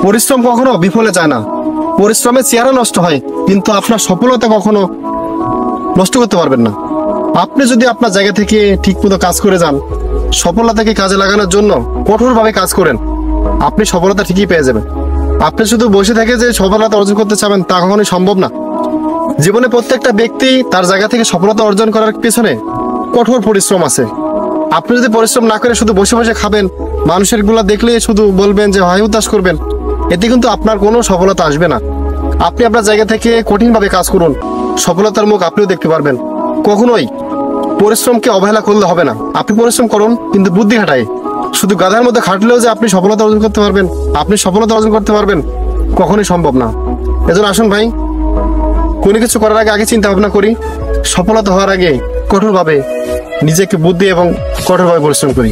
পরিশ্রম কখনো বিফলে যায় না, পরিশ্রমের চেহারা নষ্ট হয়, কিন্তু আপনার সফলতা কখনো নষ্ট করতে পারবেন না। আপনি যদি আপনার জায়গা থেকে ঠিক মতো কাজ করে যান, সফলতাকে কাজে লাগানোর জন্য কঠোরভাবে কাজ করেন, আপনি সফলতা ঠিকই পেয়ে যাবেন। আপনি শুধু বসে থেকে যে সফলতা অর্জন করতে চাবেন তা কখনোই সম্ভব না। জীবনে প্রত্যেকটা ব্যক্তি তার জায়গা থেকে সফলতা অর্জন করার পেছনে কঠোর পরিশ্রম আছে। আপনি যদি পরিশ্রম না করে শুধু বসে বসে খাবেন, মানুষের গুলা দেখলে শুধু বলবেন যে হাই হুতাশ করবেন, এতে কিন্তু আপনার কোনো সফলতা আসবে না। আপনি আপনার জায়গা থেকে কঠিনভাবে কাজ করুন, সফলতার মুখ আপনিও দেখতে পারবেন। কখনোই পরিশ্রমকে অবহেলা করলে হবে না। আপনি পরিশ্রম করুন, কিন্তু বুদ্ধি খাটায়। শুধু গাধার মধ্যে খাটলেও যে আপনি সফলতা অর্জন করতে পারবেন, আপনি সফলতা অর্জন করতে পারবেন, কখনোই সম্ভব না। এজন্য আসুন ভাই, কোনো কিছু করার আগে চিন্তা ভাবনা করি, সফলতা হওয়ার আগে কঠোরভাবে নিজেকে বুদ্ধি এবং কঠোরভাবে পরিশ্রম করি।